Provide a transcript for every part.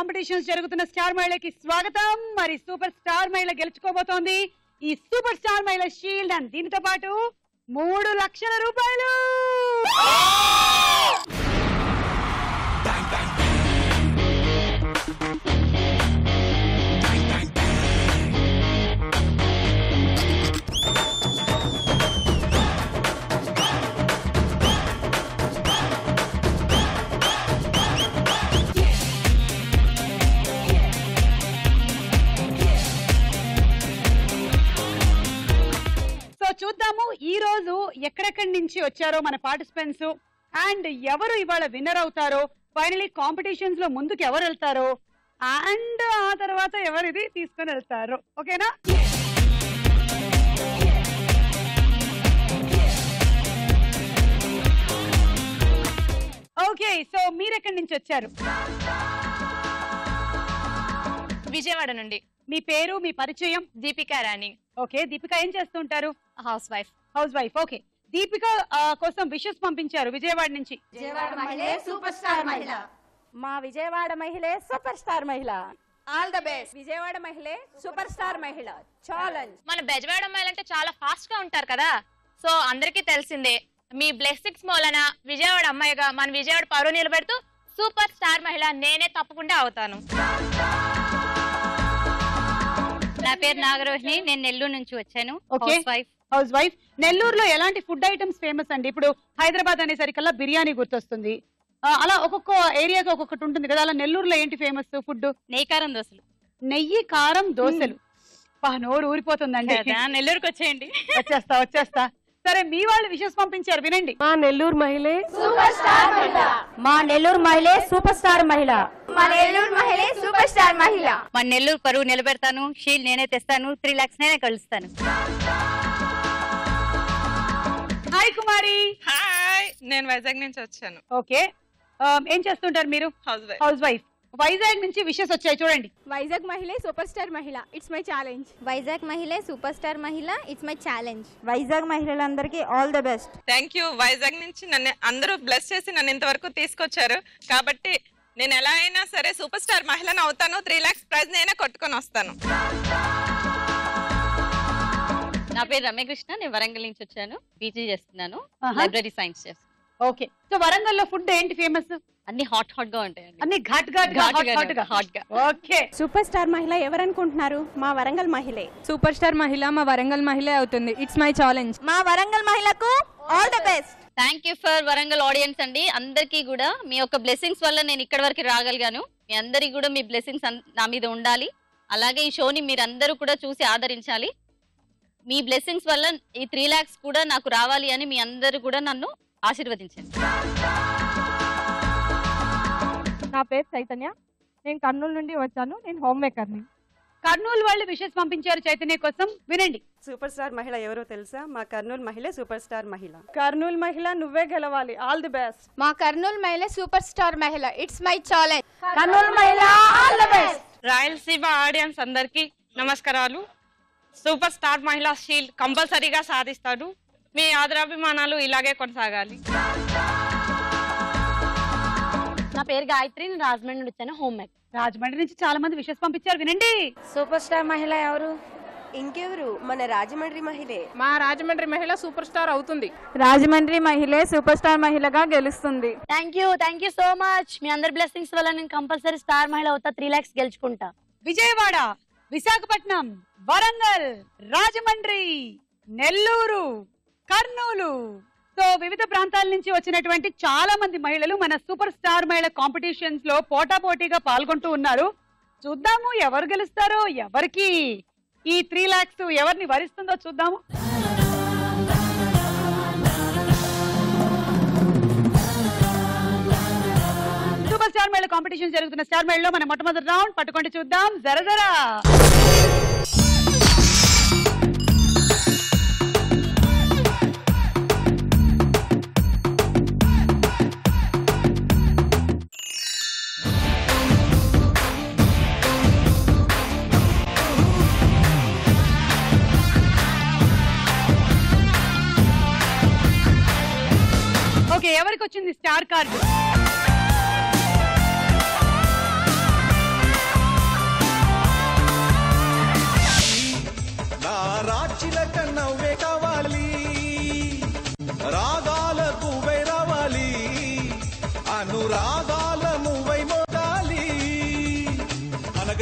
Competitions జరుగుతున్న star మహిళకి స్వాగతం. మరి సూపర్ స్టార్ మహిళ గెలుచుకోబోతోంది ఈ సూపర్ స్టార్ మహిళ షీల్డ్ అండ్ దీనితో పాటు 3 లక్షల రూపాయలు. చూద్దాము ఈ రోజు ఎక్కడెక్కడి నుంచి వచ్చారో మన పార్టిసిపెంట్స్ అండ్ ఎవరు ఇవాళ విన్నర్ అవుతారో, ఫైనలీ కాంపిటీషన్స్ లో ముందుకు ఎవరు వెళ్తారో అండ్ ఆ తర్వాత ఎవరిది తీసుకొని వెళ్తారో. ఓకేనా? ఓకే, సో మీరు ఎక్కడి నుంచి వచ్చారు? విజయవాడ నుండి. మీ పేరు, మీ పరిచయం? దీపిక రాణి. ఓకే, దీపిక ఏం చేస్తుంటారు? House wife. House wife. Okay, Deepika కోసం విషెస్ పంపించారు విజయవాడ నుంచి. విజయవాడ మహిళే సూపర్ స్టార్ మహిళ. మా విజయవాడ మహిళే సూపర్ స్టార్ మహిళ. All the best. విజయవాడ మహిళే సూపర్ స్టార్ మహిళ. ఛాలెంజ్. మన బెజవాడ అమ్మాయిలంటే చాలా ఫాస్ట్ గా ఉంటారు కదా, సో అందరికీ తెలిసిందే. మీ బ్లెస్సింగ్స్ మూలన విజయవాడ అమ్మాయిగా మన విజయవాడ పరువు నిలబెడుతూ సూపర్ స్టార్ మహిళ నేనే తప్పకుండా అవుతాను. నా పేరు నాగరోహిణి, నేను నెల్లూరు నుంచి వచ్చాను. House wife. నెల్లూరులో ఎలాంటి ఫుడ్ ఐటమ్స్ ఫేమస్ అండి? ఇప్పుడు హైదరాబాద్ అనేసరికల్లా బిర్యానీ గుర్తొస్తుంది, అలా ఒక్కొక్క ఏరియాకి ఒక్కొక్కటి ఉంటుంది కదా, అలా నెల్లూరులో ఏంటి ఫేమస్ ఫుడ్? నెయ్యి కారం దోశలు. నెయ్యి కారం దోశలు. నోరు ఊరిపోతుందండి. నెల్లూరుకి వచ్చేయండి. వచ్చేస్తా. సరే, మీ వాళ్ళు విషెస్ పంపించారు, వినండి. మా నెల్లూరు మహిళే సూపర్ స్టార్ మహిళ. మా నెల్లూరు మహిళే సూపర్ స్టార్ మహిళ. మా నెల్లూరు మహిళే సూపర్ స్టార్ మహిళ. మన నెల్లూరు పరువు నిలబెడతాను, షీల్డ్ నేనే తెస్తాను, 3 lakhs నేనే కలుస్తాను. హాయ్ కుమారి. హాయ్, నేను వైజాగ్ నుంచి వచ్చాను. ఓకే, ఏం చేస్తుంటారు మీరు? House wife. వైజాగ్ నుంచి విషెస్ వచ్చాయి, చూడండి. వైజాగ్ మహిళే సూపర్ స్టార్ మహిళ, ఇట్స్ మై ఛాలెంజ్. వైజాగ్ మహిళే సూపర్ స్టార్ మహిళ, ఇట్స్ మై ఛాలెంజ్. వైజాగ్ మహిళలందరికీ all the best. Thank you. Vizag నుంచి నన్ను అందరూ బ్లెస్ చేసి నన్ను ఇంతవరకు తీసుకొచ్చారు కాబట్టి నేను ఎలా అయినా సరే సూపర్ స్టార్ మహిళను అవుతాను. 3 lakhs ప్రైజ్ నేనే కొట్టుకొని వస్తాను. నా పేరు రమ్యకృష్ణ, నేను వరంగల్ నుంచి వచ్చాను. పీజీ చేస్తున్నాను, లైబ్రరీ సైన్స్ చేస్తాను. ఓకే, సో వరంగల్లో ఫుడ్ ఏంటి ఫేమస్? అన్ని హాట్ గా ఉంటాయండి, అన్ని ఘాట్ గా. ఓకే, సూపర్ స్టార్ మహిళ ఎవరనుకుంటున్నారు? మా వరంగల్ మహిళే సూపర్ స్టార్ మహిళ. మా వరంగల్ మహిళే అవుతుంది, ఇట్స్ మై ఛాలెంజ్. మా వరంగల్ మహిళకు all the best. Thank you for Warangal audience అండి. అందరికీ కూడా మీ యొక్క బ్లెస్సింగ్స్ వల్ల నేను ఇక్కడి వరకు రాగలిగాను. మీ అందరికి కూడా మీ బ్లెస్సింగ్స్ నా మీద ఉండాలి. అలాగే ఈ షోని మీరందరూ కూడా చూసి ఆదరించాలి. మీ బ్లెస్సింగ్స్ వల్ల ఈ 3 lakhs కూడా నాకు రావాలి అని మీ అందరూ కూడా నన్ను ఆశీర్వదించండి. నా పేరు చైతన్య, నేను కర్నూలు నుండి వచ్చాను. నేను హోమ్ మేకర్ని. కర్నూలు వాళ్ళు విషెస్ పంపించారు చైతన్య కోసం, వినండి. సూపర్ స్టార్ మహిళ ఎవరో తెలుసా? మా కర్నూలు మహిళ సూపర్ స్టార్ మహిళ. కర్నూలు మహిళ నువ్వే గెలవాలి, ఆల్ ది బెస్ట్. మా కర్నూలు మహిళ సూపర్ స్టార్ మహిళ, ఇట్స్ మై ఛాలెంజ్. కర్నూలు మహిళ all the best. Rayalaseema audience అందరికి నమస్కారాలు. సూపర్ స్టార్ మహిళ షీల్డ్ కంపల్సరీగా సాధిస్తాడు. మీ ఆదరాభిమానాలు ఇలాగే కొనసాగాలి. నా పేరు గాయత్రి, నేను రాజమండ్రి నుంచి వచ్చాను. Home maker. రాజమండ్రి నుంచి చాలా మంది విషెస్ పంపించారు, వినండి. సూపర్ స్టార్ మహిళ ఎవరు? ఇంకెవరు? మన రాజమండ్రి మహిళే. మా రాజమండ్రి మహిళ సూపర్ స్టార్ అవుతుంది. రాజమండ్రి మహిళే సూపర్ స్టార్ మహిళగా గెలుస్తుంది. Thank you so much. మీ అందరి బ్లెస్సింగ్స్ వల్ల నేను కంపల్సరీ స్టార్ మహిళ అవుతా, 3 lakhs గెలుచుకుంటా. విజయవాడ, విశాఖపట్నం, వరంగల్, రాజమండ్రి, నెల్లూరు, కర్నూలు, సో వివిధ ప్రాంతాల నుంచి వచ్చినటువంటి చాలా మంది మహిళలు మన సూపర్ స్టార్ మహిళ కాంపిటీషన్స్ లో పోటాపోటీగా పాల్గొంటూ ఉన్నారు. చూద్దాము ఎవరు గెలుస్తారో, ఎవరికి ఈ 3 lakhs ఎవరిని వరిస్తుందో చూద్దాము. సూపర్ స్టార్ మహిళ కాంపిటీషన్ జరుగుతున్న స్టార్ మహిళలో మన మొట్టమొదటి రౌండ్ పట్టుకుంటే చూద్దాం. జరజరా ఓకే, ఎవరికి వచ్చింది స్టార్ కార్డు?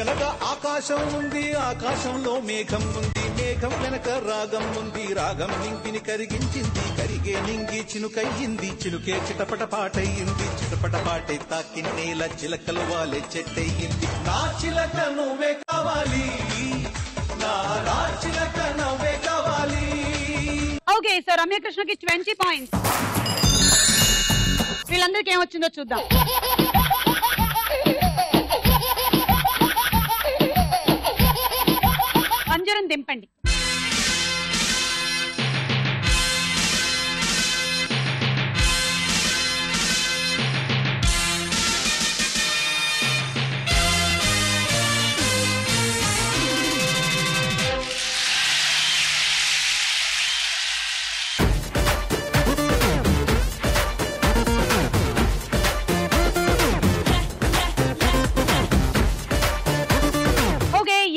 అనగనగా ఆకాశం ఉంది, ఆకాశంలో మేఘం ఉంది, మేఘం వెనక రాగం ఉంది, రాగం నింగిని కరిగించింది, కరిగే నింగి చినుకయ్యింది, చినుకే చిటపట పాటయ్యింది, చిటపట పాటే తాకి నేల చిలకలు వాలే చెట్టయ్యింది. నా చిలక నువ్వే కావాలి, నా చిలక నువ్వే కావాలి. ఓకే సో రమ్యకృష్ణకి 20 పాయింట్స్. వీళ్ళందరికీ ఏమొచ్చిందో చూద్దాం. పంజరం దింపండి.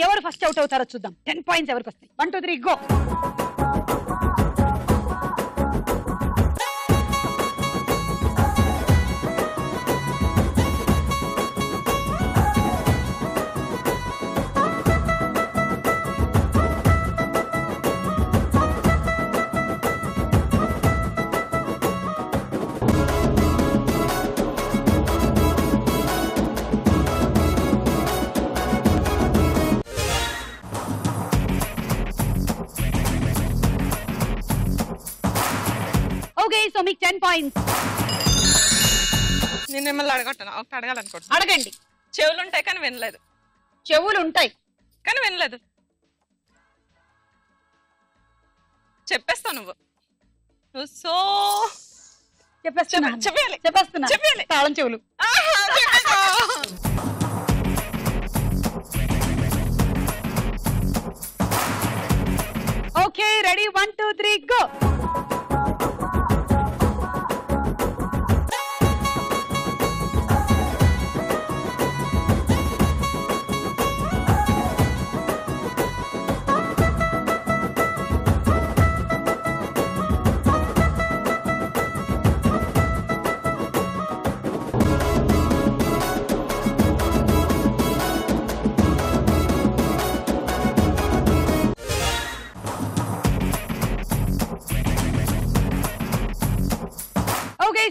ఎవరు ఫస్ట్ అవుట్ అవుతారో చూద్దాం. 10 పాయింట్స్ ఎవరికి వస్తాయి? 1 2 3 గో. సో మీకు 10 పాయింట్స్. నేను మిమ్మల్ని అడగొట్టాను, ఒకటి అడగాలనుకుంటున్నాను. అడగండి. చెవులు ఉంటాయి కానీ వినలేదు. చెవులు ఉంటాయి కానీ వినలేదు. చెప్పేస్తావు నువ్వు సో చెప్పేస్తున్నా తాళం చెవులు. Okay ready 1 2 3 go.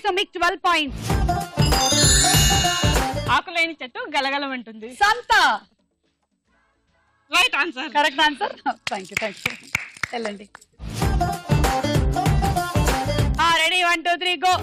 సో మీకు 12 పాయింట్స్. ఆకులేని చెట్టు గలగలమంటుంది. సంత. Right answer. Correct answer. Thank you వెళ్ళండి. Ready 1 2 3 go.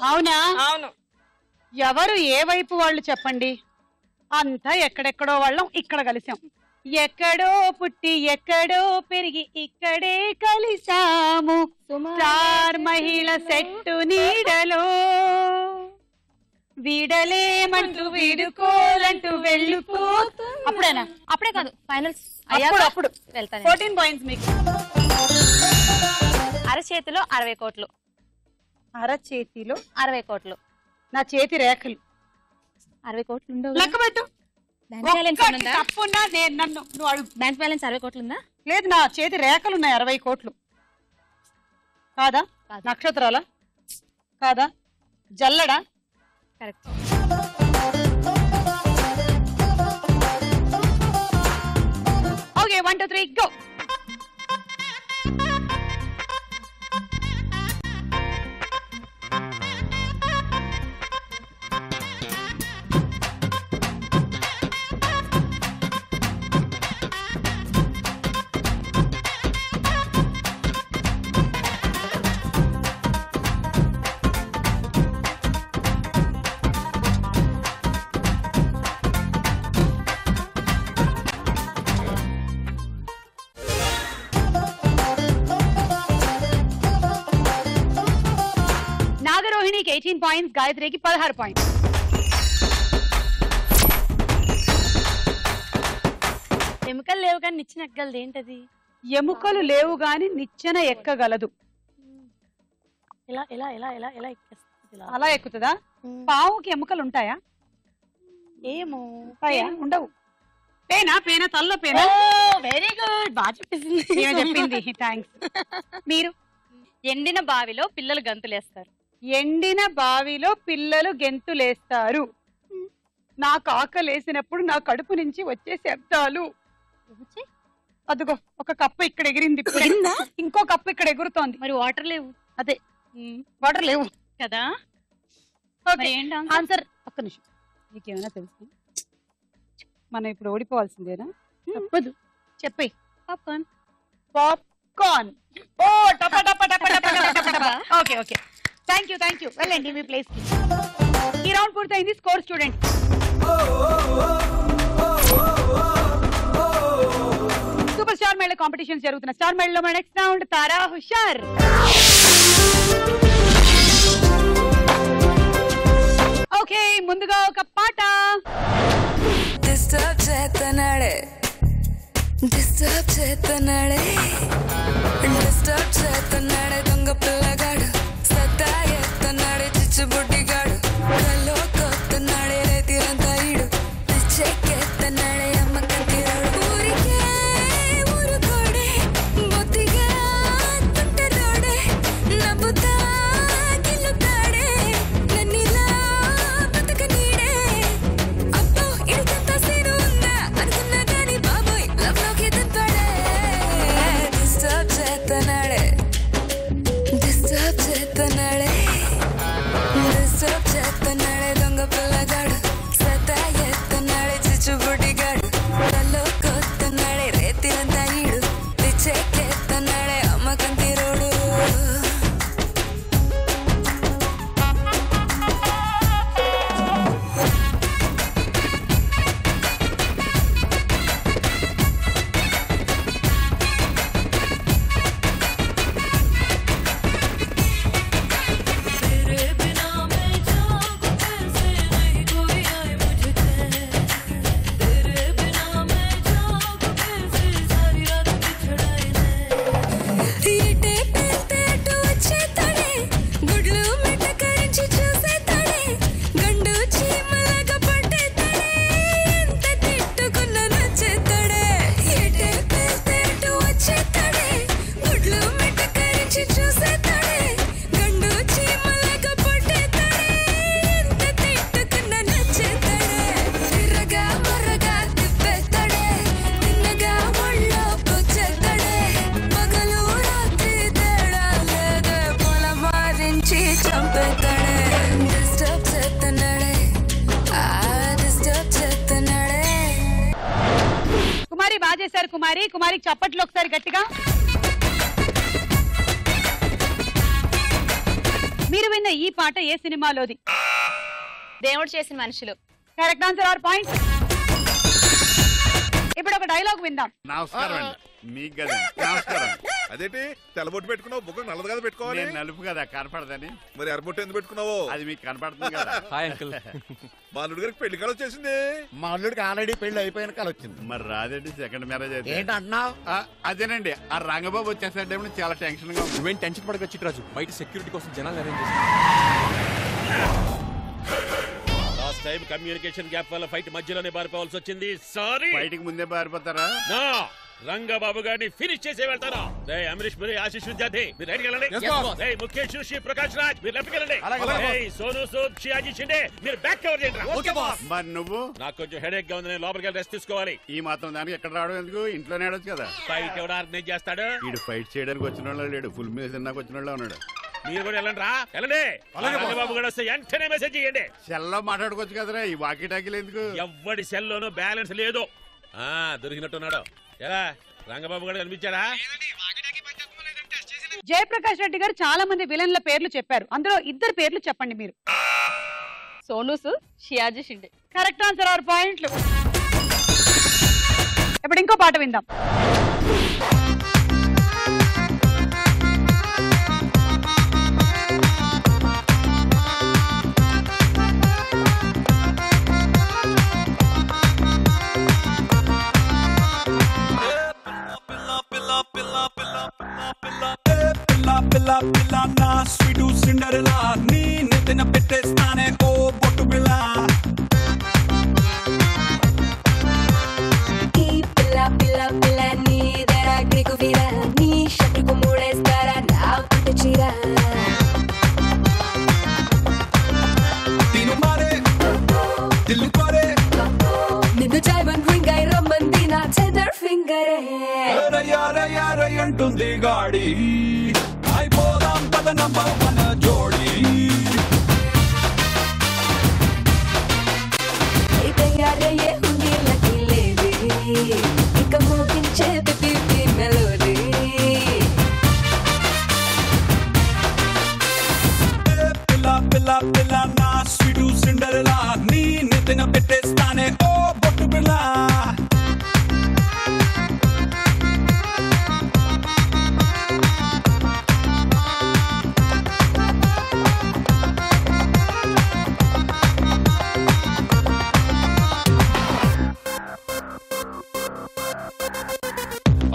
అవునా? అవును. ఎవరు ఏ వైపు వాళ్ళు చెప్పండి. అంతా ఎక్కడెక్కడో వాళ్ళం ఇక్కడ కలిసాం. ఎక్కడో పుట్టి ఎక్కడో పెరిగి ఇక్కడే కలిసాము. స్టార్ మహిళ సెట్టు నీడలో వీడలేమంటూ వీడుకోలంటూ వెళ్ళిపో. అప్పుడేనా? అప్పుడే కాదు, ఫైనల్స్ అప్పుడు వెళ్తాను. 14 పాయింట్స్ మీకు. అరచేతిలో 60 కోట్లు. అరచేతిలో 60 కోట్లు. నా చేతి రేఖలు 60 కోట్లు ఉండవు. లెక్క పెట్టు. తప్పున్నా నేను నన్ను నువ్వు అడుగు. బ్యాంక్ బ్యాలెన్స్ 60 కోట్లు ఉందా? లేదు, నా చేతి రేఖలు ఉన్నాయి 60 కోట్లు. కాదా? నక్షత్రాలా? కాదా? జల్లడా? కరెక్ట్. Okay 1 2 3 go. నాగరోహిణికి 18 పాయింట్స్, గాయత్రికి 16 పాయింట్స్. ఎముకలు లేవు కానీ నిచ్చిన ఎక్కగలది ఏంటది? ఎముకలు లేవు గాని నిచ్చెన ఎక్కగలదు. అలా ఎక్కుతుందా? పావుకి ఎముకలు ఉంటాయా? ఏమో ఉండవు. పేనా పేనా తల్లో పేనా? వెరీ గుడ్, బాగా చెప్పింది. థ్యాంక్స్. మీరు? ఎండిన బావిలో పిల్లలు గంతులేస్తారు. ఎండిన బావిలో పిల్లలు గెంతులేస్తారు. నాకు ఆకలేసినప్పుడు నా కడుపు నుంచి వచ్చే శబ్దాలు. అదిగో ఒక కప్పు ఇక్కడ ఎగిరింది, ఇంకో కప్పు ఇక్కడ ఎగురుతోంది. మరి వాటర్ లేవు. అదే వాటర్ లేవు కదా. ఆన్సర్ ఒక్క నిమిషం. నీకేమైనా తెలుసు? మనం ఇప్పుడు ఓడిపోవాల్సిందేనా? తప్పదు, చెప్పి. పాప్కార్న్. పాప్కార్న్. ఓ టప టప టప టప టప టప. Okay okay, thank you. వెళ్ళండి మీ ప్లేస్ కి. ఈ రౌండ్ పూర్తయింది. Score student. సూపర్ స్టార్ మహిళ కాంపిటీషన్ జరుగుతున్న స్టార్ మహిళలో మన నెక్స్ట్ రౌండ్ తారా హుషార్. ఓకే, ముందుగా ఒక పాట. డిస్టర్బ్ చేస్తున్నాడే దొంగ పిల్లగాడు, సత్తా ఎత్తన్నాడే చిచ్చుబుడ్డిగాడు, కల్లో కొత్తన్నాడే రేతిరంతా ఈడు, చెక్కెత్తన్నాడే అమ్మ కంటిరాడు, ఊరికే ఊరుకోడే బొత్తిగా తుంటరోడే, నవ్వుతా గిల్లుతాడే నన్నిలా బతక నీడే, అబ్బో ఇడికంతా సీను ఉందా అనుకున్నా గాని బాబోయ్ లవ్ లోకి దింపాడే, డిస్టర్బ్ చేస్తున్నాడే దొంగ పిల్లగాడు, సత్తా ఎత్తన్నాడే చిచ్చుబుడ్డిగాడు, కల్లో కొత్తన్నాడే రేతిరంతా ఈడు, పిచ్చెక్కెత్తన్నాడే అమ్మ కంటిరోడు. కుమారి బాగా చేశారు. కుమారికి చప్పట్లు ఒకసారి గట్టిగా. మీరు విన్న ఈ పాట ఏ సినిమాలోది? దేవుడు చేసిన మనుషులు. Correct answer. 6 పాయింట్స్. ఇప్పుడు ఒక డైలాగ్ విందాం. నమస్కారం అండి. మీకు కదా నమస్కారం. అదేంటి తెల్లబొట్టు పెట్టుకున్నావు? బుగ్గ నల్లదు కదా పెట్టుకోవాలి. నలుపు కదా కనపడదని. మరి ఎర్రబొట్టు ఎందుకు పెట్టుకున్నావు? అది మీకు కనపడుతుంది కదా. Hi uncle. మా అల్లుడి గారికి పెళ్లి కాలం వచ్చేసింది. మా అల్లుడికి ఆల్రెడీ పెళ్లి అయిపోయిన కాలం వచ్చింది. మరి రాదండి సెకండ్ మ్యారేజ్ అయితే. ఏంటంటున్నావు? అదేనండి, ఆ రంగబాబు వచ్చేసరికి చాలా టెన్షన్ గా ఉంది. నువ్వేం టెన్షన్ పడక చిట్రాజు, బయట సెక్యూరిటీ కోసం జనాలు అరేంజ్ చేసి. లాస్ట్ టైం కమ్యూనికేషన్ గ్యాప్ వల్ల ఫైట్ మధ్యలోనే పారిపోవాల్సి వచ్చింది. సారీ. బయటికి ముందే పారిపోతారా? నా రంగబాబు గారిని ఫినిష్ చేసే వెళ్తారా? అమరీష్ పురి, ఆశిష్ విద్యార్థి మీరు రైట్ వెళ్ళండి. ముఖేష్ శ్రీ ప్రకాష్ రాజ్ మీరు లెఫ్ట్ వెళ్ళండి. సోను సూద్, షియాజీ షిండే మీరు బ్యాక్ కవర్ చేయండి. మరి నువ్వు? నాకు కొంచెం హెడేక్ గా ఉంది, నేను లోపలికి వెళ్ళి రెస్ట్ తీసుకోవాలి. ఈ మాత్రం దానికి ఎక్కడ రావడం ఎందుకు? ఇంట్లోనే ఆడొచ్చు కదా. ఫైట్ ఎవరు ఆర్గనైజ్ చేస్తాడు? వీడు ఫైట్ చేయడానికి వచ్చిన వాళ్ళు లేడు, ఫుల్ మీద తిన్నాక వచ్చిన వాళ్ళు ఉన్నాడు. మీరు కూడా వెళ్ళండి రా, వెళ్ళండి. రంగబాబు గారు వస్తే వెంటనే మెసేజ్ చేయండి. సెల్లో మాట్లాడుకోవచ్చు కదరా, ఈ వాకీ టాకీలు ఎందుకు? ఎవ్వడి సెల్లోనూ బ్యాలెన్స్ లేదు. దొరికినట్టున్నాడు. ఎలా రంగబాబు గారు కనిపించాడా? జయప్రకాష్ రెడ్డి గారు చాలా మంది విలన్ల పేర్లు చెప్పారు, అందులో 2 పేర్లు చెప్పండి మీరు. సోను సూద్, షియాజీ షిండే. Correct answer. 6 పాయింట్లు. ఇప్పుడు ఇంకో పాట విందాం. పిల్ల నా స్వీటు సిండరెలా నీ నెత్తిన పెట్టేస్తానే ఓ బొట్టు పిల్ల ఈ పిల్ల పిల్ల పిల్ల నీ దరా గ్రీకు వీరా నీ షట్టుకు మూడేస్తారా నా పట్టు చీర తిను మారే దిల్లు కోరే నిన్ను డైమండ్ రింగ్ అయి రమ్మంది నా టెండర్ ఫింగరే యార అంటుంది గాడి అయిపోదాం పద నంబర్ 1 జోడి తయారయ్యే ఉంది లక్కీ లేడీ ఇక మోగించే పిపి మెలోడీ పిల్ల పిల్ల పిల్ల నా స్వీటు సిండరెలా నీ నెత్తిన పెట్టేస్తానే ఓ బొట్టు పిల్ల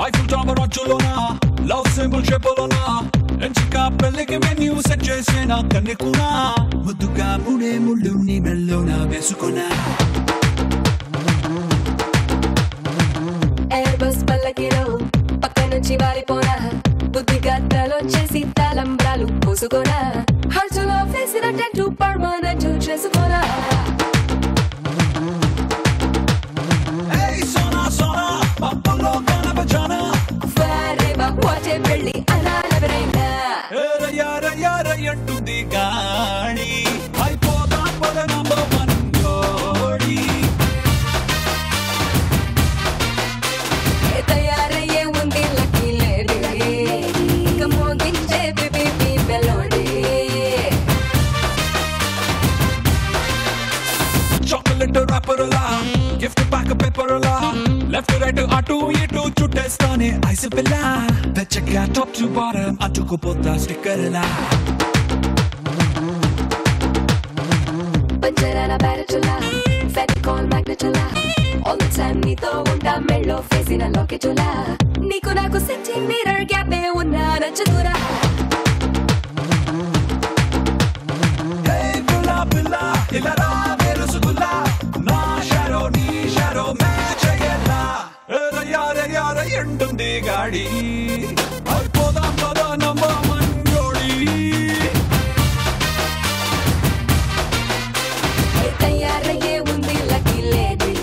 ఐఫిల్ టవర్ అంచులోనా లవ్ సింబల్ షేపులోనా ఎంచిక పెళ్ళికి మెన్యూ సెట్ చేసేనా కన్నెకునా ముద్దుగా ముడే ముళ్ళు నీ మెల్లోనా వేసుకున్నా ఎయిర్ బస్ పల్లకిలో పక్క నుంచి వారిపోనా బుద్ధిగా తలొచ్చేసి తలంబ్రాలు పూసుకోనా హర్చులో వేసిన టెంటు పర్మనెంట్ చేసుకోనా సోనా పప్పలో కనబజానా వారేవా వాటే పెళ్ళి అనాలెవరైనా యార అంటుంది గాడి అయిపోదా పద నంబర్ 1 జోడి తయారయ్యే ఉంది లక్కీ లేడీ ఇక మోగించే పిపి మెలోడీ చాక్లెట్ రాపర్లా గిఫ్ట్ ప్యాక్ పేపర్లా లెఫ్ట్ రైట్ అటు ఇటు చుట్టేస్తానే ఐస్ పిల్ల వెచ్చగా టాప్ టు బాటమ్ అతుకుపోతా స్టిక్కర్లా పంచరాల బ్యారచులా ఫెటికాల్ మ్యాగ్నెటులా ఆల్ ది టైమ్ నీతో ఉంటా మెళ్ళో ఫేసిన లాకెటులా నీకు నాకు సెంటీమీటర్ గ్యాపే ఉన్నా నచ్చదురా పిల్ల పిల్ల ఇలా రా మెరుసుగుల్లా నా షాడో నీ షాడో మ్యాచ్ అయ్యేలా యార ఎంటుంది గాడి అయిపోదాం పద నంబర్ 1 జోడి తయారయ్యే ఉంది లక్కీ లేడీ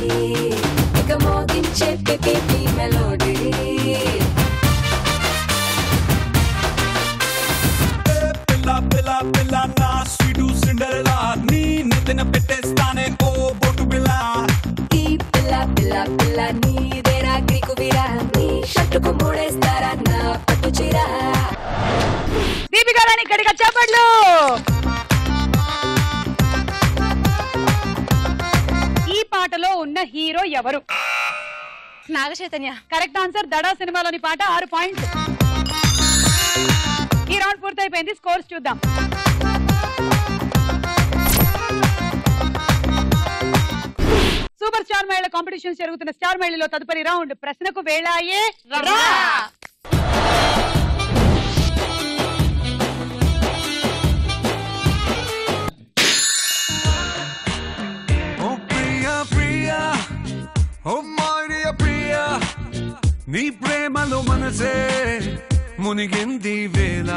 ఇక మోగించే పిపి మెలోడీ పిల్ల పిల్ల పిల్ల నా స్వీటు సిండరెలా నీ నెత్తిన పెట్టేస్తానే ఓ బొట్టు పిల్ల ఈ పిల్ల పిల్ల పిల్ల నీదేరా గ్రీకు వీరా నీ షట్టుకు మూడేస్తారా నా పట్టు చీర దీపిక రాణి గట్టిగా చప్పట్లు. ఈ పాటలో ఉన్న హీరో ఎవరు? నాగ చైతన్య. Correct answer. దడా సినిమాలోని పాట 6 పాయింట్లు. ఈ రౌండ్ పూర్తయిపోయింది. స్కోర్స్ చూద్దాం. సూపర్ స్టార్ మహిళ కాంపిటీషన్ జరుగుతున్న స్టార్ మహిళలో తదుపరి రౌండ్ ప్రశ్నకు వేళాయే రా. నీ ప్రేమలో మనసే మునిగింది వేళ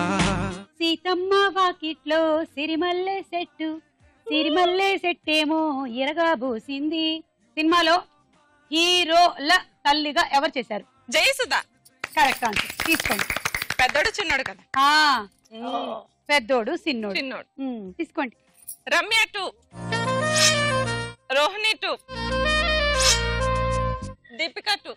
సీతమ్మ వాకిట్లో సిరిమల్లె సెట్టు సిరిమల్లె సెట్టేమో ఎరగా బూసింది. సినిమాలో హీరోల తల్లిగా ఎవరు చేశారు? జయసుధ. Correct answer. తీసుకోండి. పెద్దోడు చిన్నోడు కదా. పెద్దోడు చిన్నోడు. తీసుకోండి. రమ్య 2, రోహిణి 2, దీపిక 2.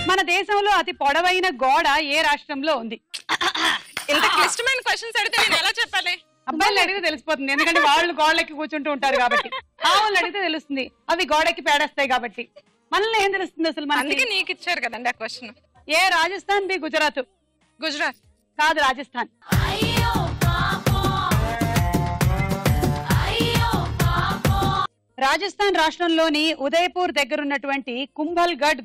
మన దేశంలో అతి పొడవైన గోడ ఏ రాష్ట్రంలో ఉంది? ఇంత క్లిష్టమైన క్వశ్చన్స్ అడిగితే నేను ఎలా చెప్పాలి? అబ్బాయిలు అడిగితే తెలిసిపోతుంది, ఎందుకంటే వాళ్ళు గోడలకి కూర్చుంటూ ఉంటారు కాబట్టి. ఆవులు అడిగితే తెలుస్తుంది, అవి గోడకి పేడేస్తాయి కాబట్టి. మనల్ని ఏం తెలుస్తుంది అసలు? అందుకే నీకు ఇచ్చారు కదండి ఆ క్వశ్చన్. ఏ రాజస్థాన్ బి గుజరాత్? గుజరాత్ కాదు, రాజస్థాన్. రాజస్థాన్ రాష్ట్రంలోని ఉదయపూర్ దగ్గర ఉన్నటువంటి కుంభల్గఢ్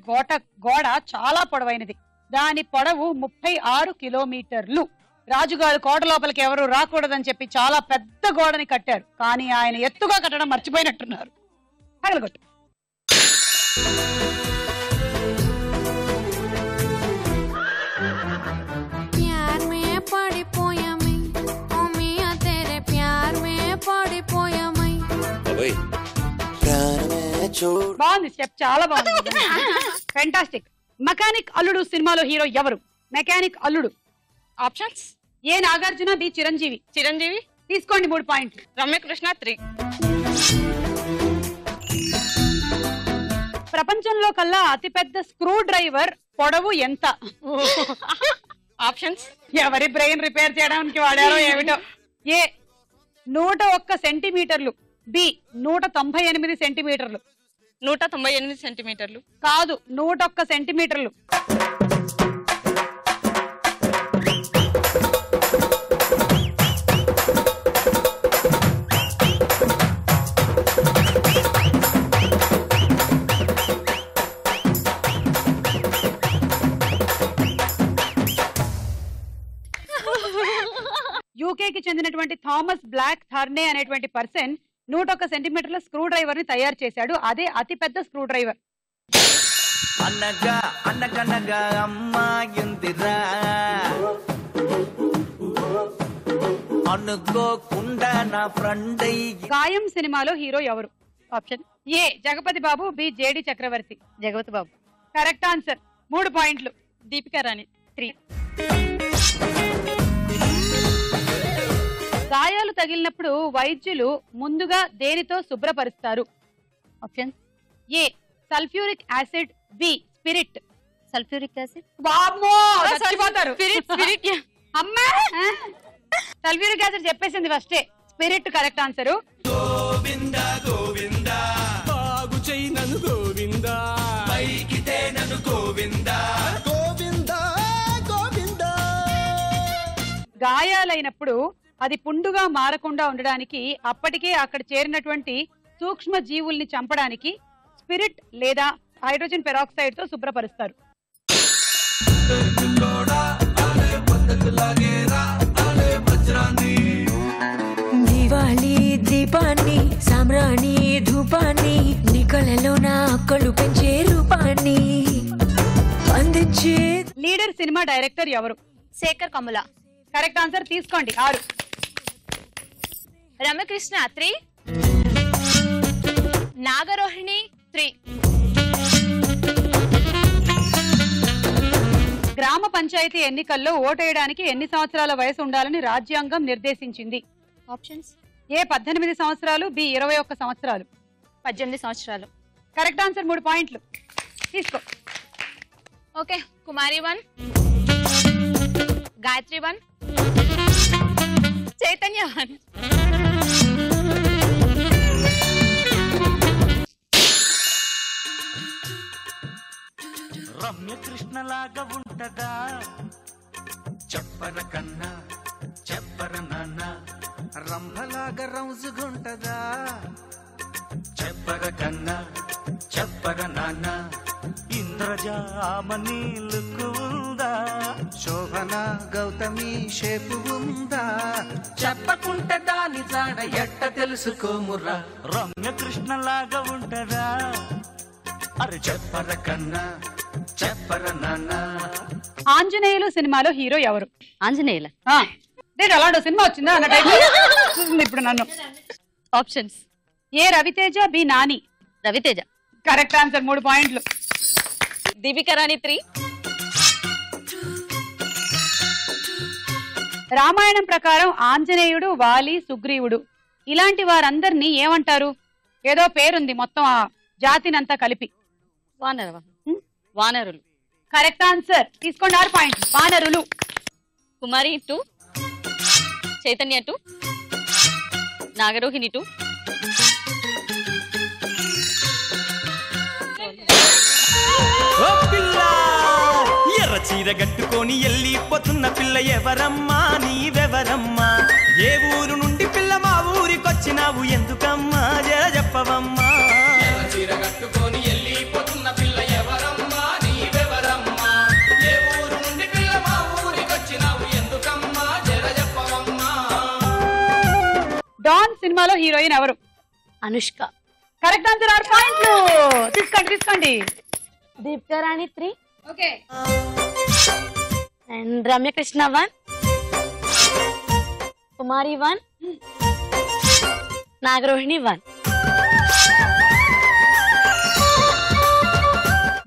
గోడ చాలా పొడవైనది. దాని పొడవు 36 కిలోమీటర్లు. రాజుగారు కోట లోపలికి ఎవరు రాకూడదని చెప్పి చాలా పెద్ద గోడని కట్టారు. కానీ ఆయన ఎత్తుగా కట్టడం మర్చిపోయినట్టున్నారు. పగలగొట్టు. బాగుంది స్టెప్, చాలా బాగుంది. ఫెంటాస్టిక్. మెకానిక్ అల్లుడు సినిమాలో హీరో ఎవరు? మెకానిక్ అల్లుడు. ఆప్షన్స్: ఏ నాగార్జున, బి చిరంజీవి. చిరంజీవి. తీసుకోండి 3 పాయింట్లు. రమ్యకృష్ణ 3. ప్రపంచంలో కల్లా అతిపెద్ద స్క్రూ డ్రైవర్ పొడవు ఎంత? ఆప్షన్స్: ఎవరి బ్రెయిన్ రిపేర్ చేయడానికి వాడారో ఏమిటో. ఏ 101 సెంటీమీటర్లు, బి 198 సెంటీమీటర్లు. 198 సెంటీమీటర్లు కాదు, 101 సెంటీమీటర్లు. యూకేకి చెందినటువంటి థామస్ బ్లాక్ థర్నే అనేటువంటి పర్సన్ 101 సెంటీమీటర్ల స్క్రూ డ్రైవర్ ని తయారు చేశాడు. అదే అతి పెద్ద స్క్రూ డ్రైవర్. అనగా అనగనగా అమ్మాయిందిరా, అనుకోకుండా నా ఫ్రెండ్. గాయం సినిమాలో హీరో ఎవరు? Option: A Jagapathi Babu, B JD Chakravarthy. Jagapathi Babu. Correct answer. 3 పాయింట్లు. దీపికా రాణి 3. గాయాలు తగిలినప్పుడు వైద్యులు ముందుగా దేనితో శుభ్రపరుస్తారు? Option: A sulphuric acid, B spirit. Sulphuric acid. వామ్మో చచ్చిపోతారు. స్పిరిట్. అమ్మా, సల్ఫ్యూరిక్ యాసిడ్ చెప్పేసింది ఫస్టే. Spirit correct answer. Govinda Govinda బాగు చెయ్యి నన్ను గోవిందా, పైకితే నన్ను గోవిందా గోవిందా గోవిందా. గాయాలైనప్పుడు అది పుండుగా మారకుండా ఉండడానికి, అప్పటికే అక్కడ చేరినటువంటి సూక్ష్మ జీవుల్ని చంపడానికి స్పిరిట్ లేదా హైడ్రోజన్ పెరాక్సైడ్ తో శుభ్రపరుస్తారు. దివాళీ దీపాన్ని, సామ్రాణి ధూపాన్ని, నికలలో నా అక్కలు పెంచే రూపాన్ని అందించే. లీడర్ సినిమా డైరెక్టర్ ఎవరు? శేఖర్ కమల. Correct answer. తీసుకోండి 6. రమకృష్ణ 3. నాగరోహిణి 3. గ్రామ పంచాయతీ ఎన్నికల్లో ఓటేయడానికి ఎన్ని సంవత్సరాల వయసు ఉండాలని రాజ్యాంగం నిర్దేశించింది? ఆప్షన్స్: ఏ 18 సంవత్సరాలు, బి 21 సంవత్సరాలు. 18 సంవత్సరాలు. Correct answer. 3 పాయింట్లు. తీసుకో. ఓకే. కుమారి 1, గాయత్రి 1, చైతన్య 1. రమ్యకృష్ణలాగా ఉంటదా, చెప్పర కన్నా చెప్పర నాన్న. రంభలాగా రౌజుగుంటదా, చెప్పర కన్నా చెప్పర నాన్న. ఇంద్రజామని లుక్కు ఉందా, శోభన గౌతమి షేపు ఉందా, చెప్పకుంటే దాని జాడ ఎట్ట తెలుసుకోమురా. రమ్యకృష్ణలాగా ఉంటదా, అరే చెప్పర కన్నా చెప్పర నాన్న. ఆంజనేయులు సినిమాలో హీరో ఎవరు? ఆంజనేయుల. అలాంటి సినిమా వచ్చిందా అన్న టైం చూస్తుంది ఇప్పుడు నన్ను. Options: A Ravi Teja, B Nani. Ravi Teja. Correct answer. 3 పాయింట్లు. దీపికా రాణి 3. రామాయణం ప్రకారం ఆంజనేయుడు, వాలి, సుగ్రీవుడు ఇలాంటి వారందరినీ ఏమంటారు? ఏదో పేరుంది మొత్తం ఆ జాతినంతా కలిపి. వానరులు. Correct answer. తీసుకోండి 6 పాయింట్లు. వానరులు. కుమారి 2, చైతన్య 2, నాగరోహిణి 2. ఎర్ర చీర కట్టుకొని వెళ్ళిపోతున్న పిల్ల ఎవరమ్మా, నీవెవరమ్మా? ఏ ఊరు నుండి పిల్ల మా ఊరికొచ్చినావు, ఎందుకమ్మా జర చెప్పవమ్మా? ఎర్ర చీర కట్టుకొని వెళ్ళిపోతున్న పిల్ల ఎవరమ్మా, నీవెవరమ్మా? ఏ ఊరు సినిమాలో హీరోయిన్ ఎవరు? అనుష్క. కరెక్ట్ ఆన్సర్ 6 పాయింట్లు. తీసుకోండి. Deepika Rani 3. Okay. And Ramyakrishna 1, Kumari 1, Nagarohini 1.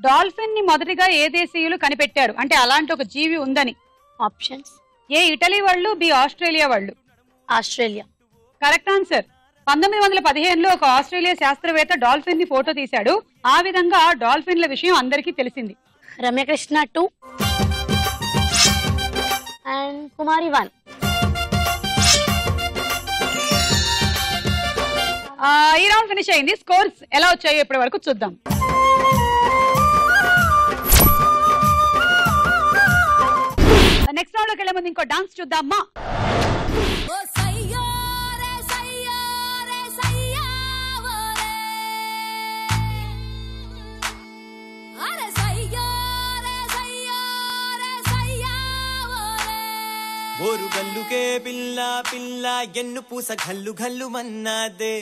Dolphin ని మొదటిగా ఏ దేశీయులు కనిపెట్టారు? అంటే అలాంటి ఒక జీవి ఉందని. ఆప్షన్స్: ఏ ఇటలీ వాళ్ళు, బి ఆస్ట్రేలియా వాళ్ళు. ఆస్ట్రేలియా. Correct answer. 1915లో ఒక ఆస్ట్రేలియా శాస్త్రవేత్త డాల్ఫిన్ ని ఫోటో తీశాడు. ఆ విధంగా డాల్ఫిన్ల విషయం అందరికీ తెలిసింది. రమ్యకృష్ణ 2 అండ్ కుమారి 1. ఈ రౌండ్ ఫినిష్ అయింది. స్కోర్స్ ఎలా వచ్చాయో ఇప్పటి వరకు చూద్దాం. నెక్స్ట్ రౌండ్ లోకి వెళ్ళే ముందు ఇంకో డాన్స్ చూద్దామా? ఓరు గల్లుకే పిల్ల పిల్ల ఎన్ను పూస గల్లు గల్లు మన్నాదే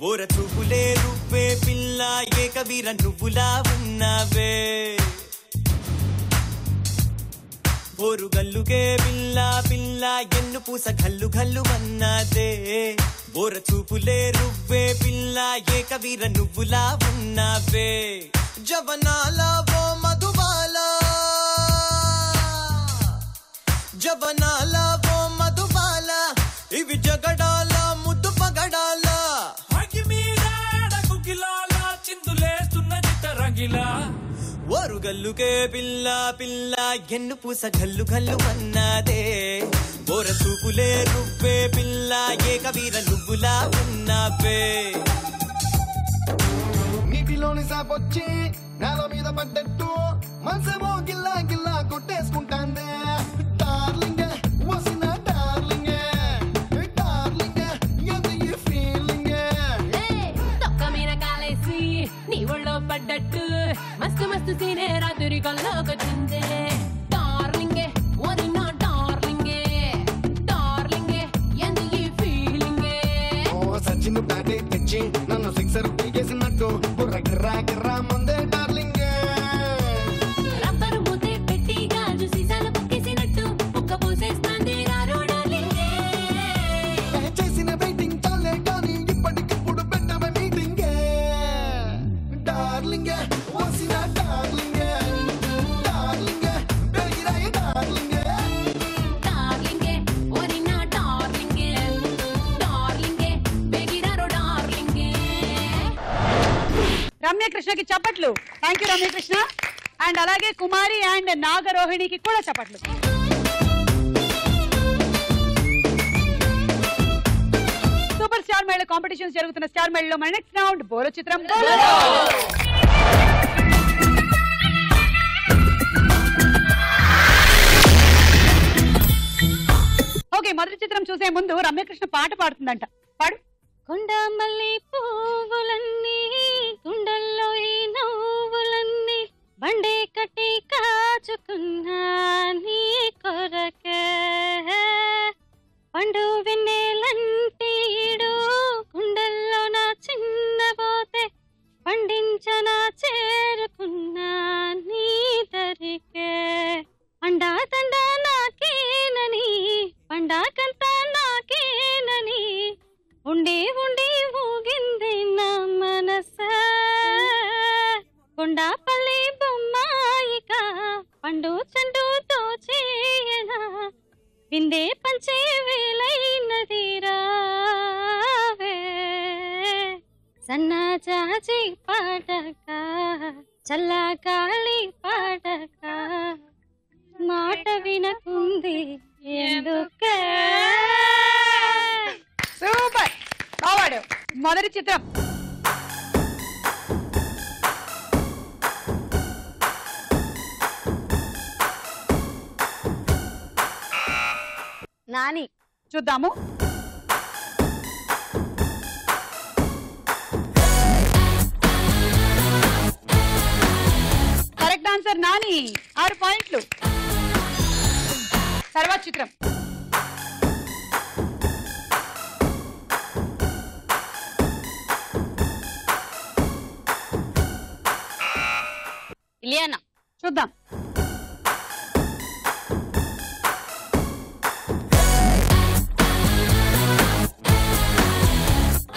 ఓర చూపులే రువ్వే పిల్ల ఏకవీర నువ్వులా ఉన్నావే ఓరు గల్లుకే పిల్ల పిల్ల ఎన్ను పూస గల్లు గల్లు మన్నాదే ఓర చూపులే రువ్వే పిల్ల ఏకవీర నువ్వులా ఉన్నావే జవనాల ఓ మధుబాలా జవనాల ఓ మధుబాల ఇవి జగడాల ముద్దు పగడాల అగి మీద గుగిలాల చిందులేస్తున్న చిత్తరంగిలా ఓరు గల్లుకే పిల్ల పిల్ల ఎన్ను పూస గల్లు గల్లు అన్నాదే ఓర చూపులే రువ్వే పిల్ల ఏకవీర నువ్వులా ఉన్నావే నీటిలోని సాపొచ్చి నేల మీద పడ్డట్టు మనసేమో గిల్లా గిల్లా కొట్టేసుకుంటాందే డార్లింగ్ వసిన డార్లింగ్ డార్లింగ్ ఎంత ఈ ఫీలింగ్ తొక్క మీద కాలేసి నీ ఒళ్ళో పడ్డట్టు మస్తు మస్తు సీనే రాత్రి కల్లోకొచ్చిందే డార్లింగ్ వరిన డార్లింగ్ డార్లింగ్ ఎంత ఈ ఫీలింగ్ ఓ సచిన్ బ్యాటే తెచ్చి నన్ను సిక్సర్ పీకేసినట్టు బుర్ర గిర్రా గిర్రా ముందే డార్లింగ్ రబ్బరు మూతే పెట్టి గాజు సీసాలు పక్కేసినట్టు ఒక్క పోసేస్తాంది రారో డార్లింగ్ చేసిన వెయిటింగ్ చాలే కానీ ఇప్పటికిప్పుడు పెట్టవ మీటింగ్ డార్లింగ్ వసిన డార్లింగ్ డార్లింగ్ బెగిరాయ డార్లింగ్ డార్లింగ్ వరిన డార్లింగ్ డార్లింగ్ బెగిరారో డార్లింగ్ రమ్యకృష్ణకి చప్పట్లు. Thank you Ramyakrishna. అండ్ అలాగే కుమారి అండ్ నాగరోహిణికి కూడా చప్పట్లు. సూపర్ స్టార్ మేళ కాంపిటీషన్స్ జరుగుతున్న స్టార్ మేళలో మన నెక్స్ట్ రౌండ్ బోలో చిత్రం. ఓకే, మొదటి చిత్రం చూసే ముందు రమ్యకృష్ణ పాట పాడుతుందంట. పాడు. కొండ మల్లి పువ్వులన్నీ కుండల్లో ఈ నవ్వులన్నీ బండే కట్టి కాచుకున్నా నీ కొరకే పండు వెన్నెలంటి ఈడు కుండల్లో నా చిన్నబోతే పండించనా చేరుకున్నా నీ దరికే అండా తండా నాకేనని పండాకంతా నాకేనని ఉండి ఉండి ఊగింది నా మనస కొండాపల్లి బొమ్మాయిక పండు చెండుతో చేయనా విందే పంచే వేలైనది రావే సన్నా జాజి పాడక చల్లా గాలి పాడక మాట వినకుంది ఎందుకే. సూపర్ బావాడు. మొదటి చిత్రం. నాని. చూద్దాము. Correct answer Nani. 6 పాయింట్లు. 1 తర్వాత చిత్రం. ఇలియానా. చూద్దాం.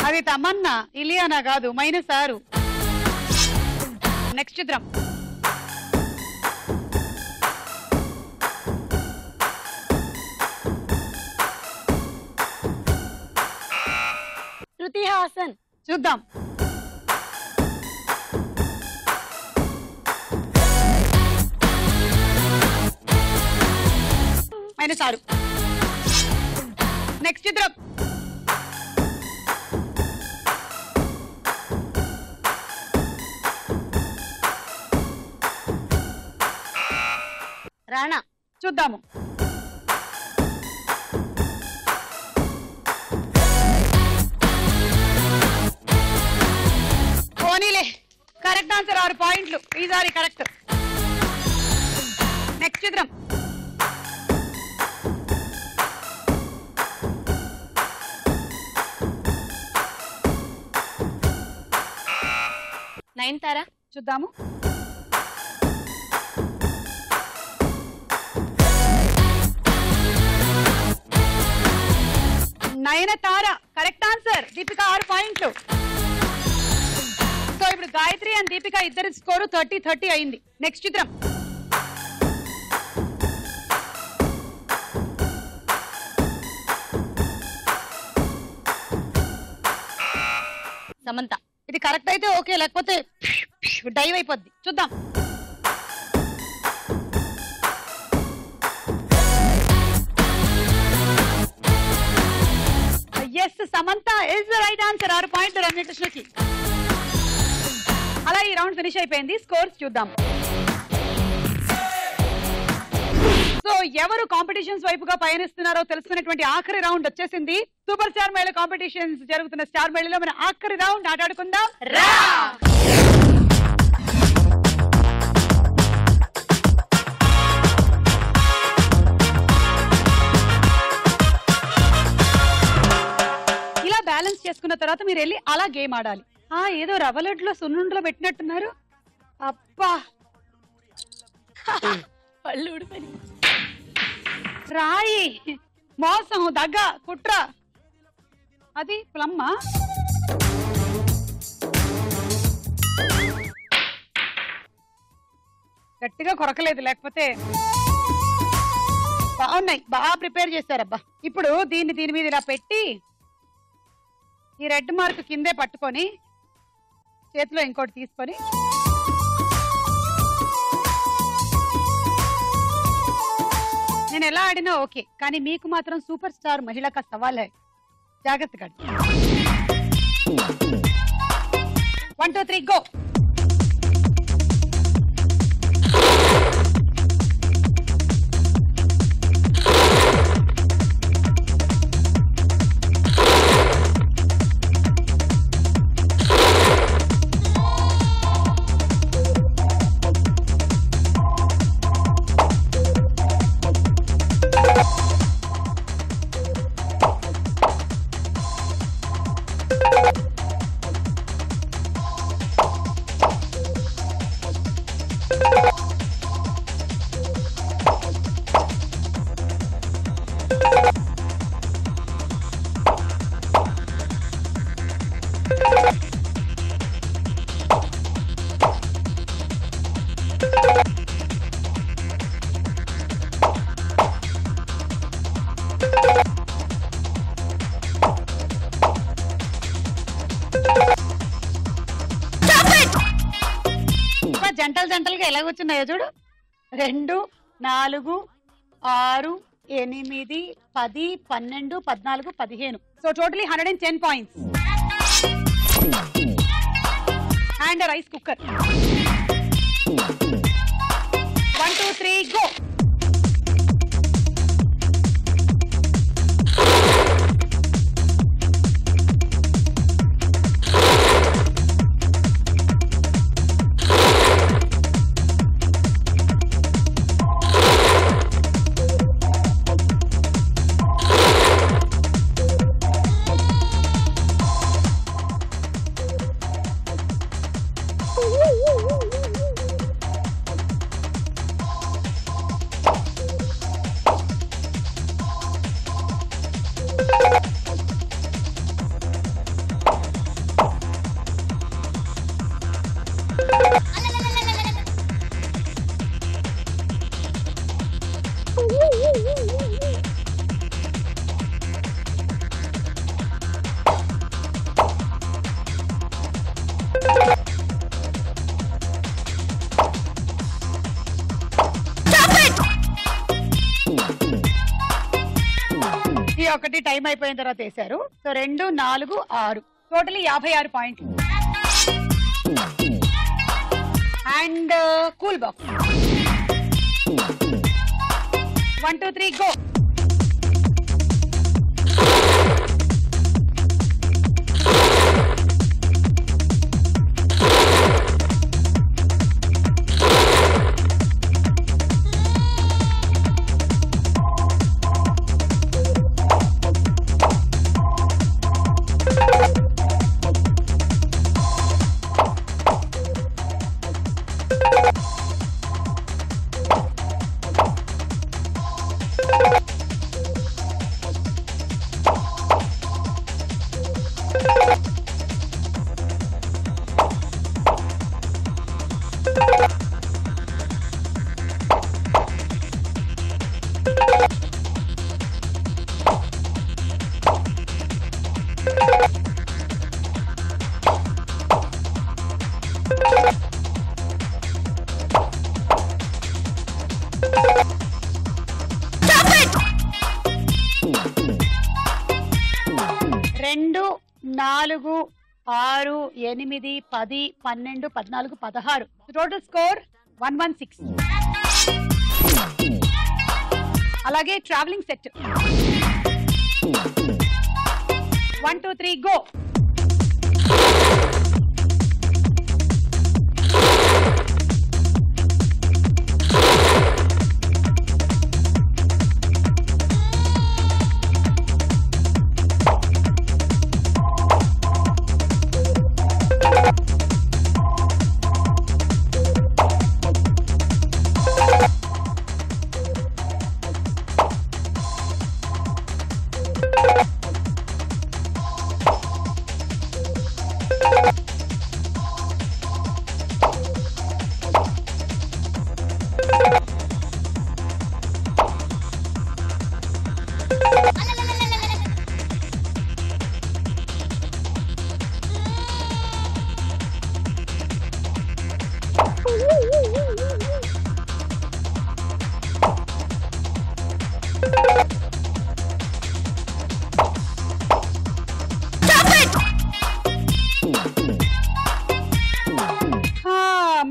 అది తమన్నా, ఇలియానా కాదు. -6. నెక్స్ట్ చిత్రం. శృతి హాసన్. చూద్దాం. -6. నెక్స్ట్ చిత్రం. రాణా. చూద్దాము. పోనీలే, కరెక్ట్ ఆన్సర్. 6 పాయింట్లు ఈసారి కరెక్ట్. నెక్స్ట్ చిత్రం. నయనతారా. చూద్దాము. Nayanthara correct answer. దీపిక 6 పాయింట్లు. సో ఇప్పుడు గాయత్రి అండ్ దీపిక ఇద్దరి స్కోరు 30-30 అయింది. నెక్స్ట్ చిత్రం. సమంత. ఇది కరెక్ట్ అయితే ఓకే, లేకపోతే డైవ్ అయిపోద్ది. చూద్దాం. Yes, Samantha is the right answer. 6 పాయింట్లు రమ్యకృష్ణకి. అలా ఈ రౌండ్ ఫినిష్ అయిపోయింది. స్కోర్స్ చూద్దాం. సో ఎవరు కాంపిటీషన్స్ వైపుగా పయనిస్తున్నారో తెలుసుకునేటువంటి ఆఖరి రౌండ్ వచ్చేసింది. సూపర్ స్టార్ మహిళ కాంపిటీషన్స్ జరుగుతున్న స్టార్ మహిళలో మన ఆఖరి రౌండ్ ఆటాడుకుందాం. ఇలా బ్యాలెన్స్ చేసుకున్న తర్వాత మీరు వెళ్ళి అలా గేమ్ ఆడాలి. ఏదో రవ్వ లడ్డులో సున్నుండలో పెట్టినట్టున్నారు. అబ్బా, పళ్ళు ఊడిపోయి. రాయి, మోసం, దగ్గ, కుట్ర. అది ప్లమ్మా? గట్టిగా కొరకలేదు, లేకపోతే బాగున్నాయి. బాగా ప్రిపేర్ చేశారబ్బా. ఇప్పుడు దీని మీద ఇలా పెట్టి ఈ రెడ్ మార్క్ కిందే పట్టుకొని చేతిలో ఇంకోటి తీసుకొని నేను ఎలా ఆడినా ఓకే, కానీ మీకు మాత్రం సూపర్ స్టార్ మహిళ కా సవాల్ హై. జాగ్రత్తగా 1 2 3 గో. జంటలుగా ఎలా కూర్చున్నాయో చూడు. 2 4 6 8 10 12 14 15. So totally 110 points. And rice cooker. 1 2 3 go. ఒకటి టైం అయిపోయిన తర్వాత వేశారు. సో 2, 4, 6 టోటల్ 56 పాయింట్లు. And cool box 1, 2, 3 go. రెండు 4 6 8 10 12 14 16 టోటల్ స్కోర్ 116. అలాగే ట్రావెలింగ్ సెట్ 1, 2, 3 గో.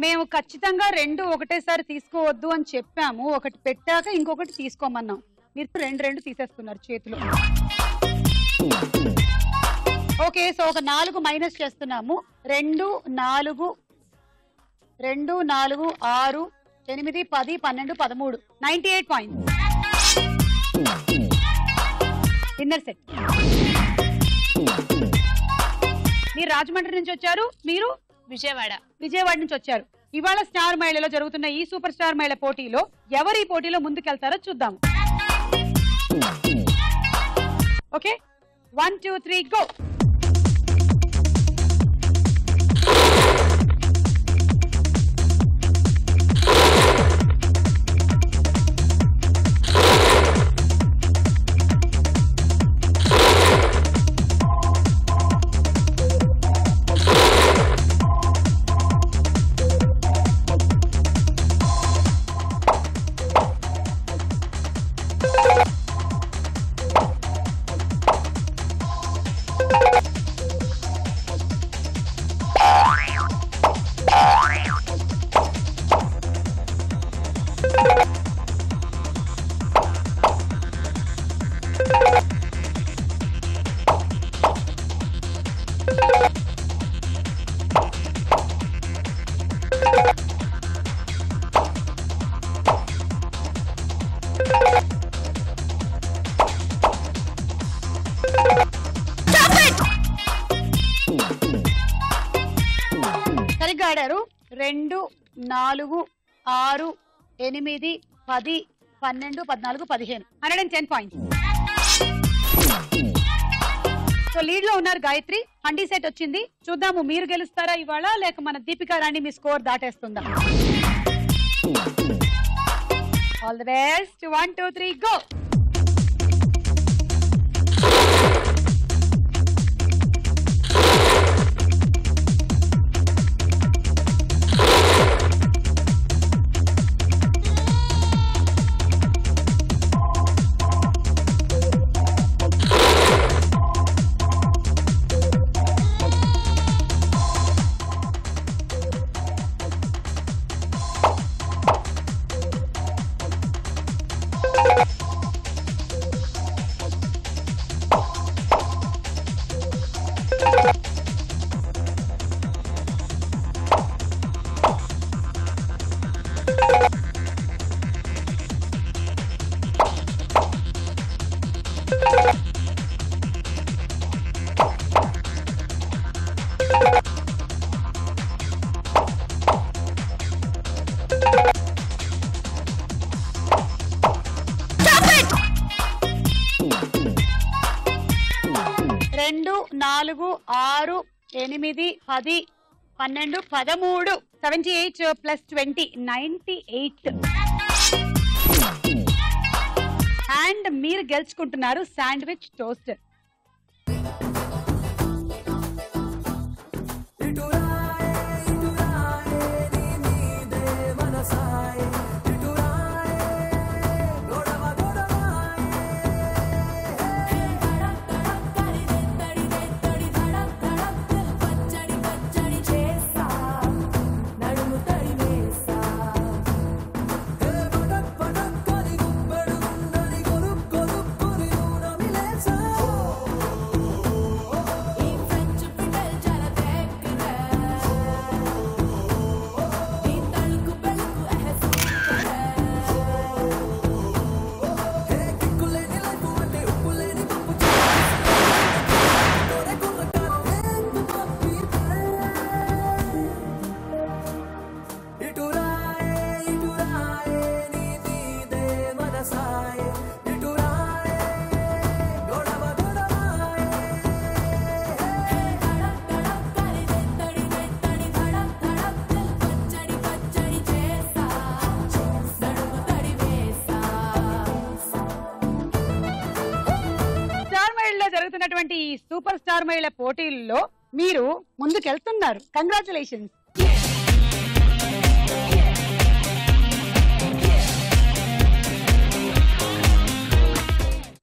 మేము ఖచ్చితంగా 2 ఒకటేసారి తీసుకోవద్దు అని చెప్పాము. ఒకటి పెట్టాక ఇంకొకటి తీసుకోమన్నాం. మీరు 2 తీసేస్తున్నారు చేతిలో. ఓకే, సో ఒక 4 మైనస్ చేస్తున్నాము. 2, 4, 6, 8, 10, 12, 13 98 పాయింట్స్. Dinner set. మీరు రాజమండ్రి నుంచి వచ్చారు, మీరు విజయవాడ నుంచి వచ్చారు. ఇవాళ స్టార్ మహిళలో జరుగుతున్న ఈ సూపర్ స్టార్ మహిళ పోటీలో ఎవరు ఈ పోటీలో ముందుకెళ్తారో చూద్దాం. Okay, 1, 2, 3 go. సరిగ్గా ఆడారు. 2, 4, 6, 8, 10, 12, 14, 15 110 పాయింట్స్. సో లీడ్ లో ఉన్నారు గాయత్రి. హండీ సెట్ వచ్చింది. చూద్దాము మీరు గెలుస్తారా ఇవాళ, లేక మన దీపికా రాణి మీ స్కోర్ దాటేస్తుందా. All the best. 1, 2, 3 go. 4, 6, 8, 10, 12, 13, 78 + 20, 98. And మీరు గెలుచుకుంటున్నారు శాండ్విచ్ టోస్ట్. జరుగుతున్నటువంటి ఈ సూపర్ స్టార్ మహిళ పోటీల్లో మీరు ముందుకెళ్తున్నారు. కంగ్రాచులేషన్స్.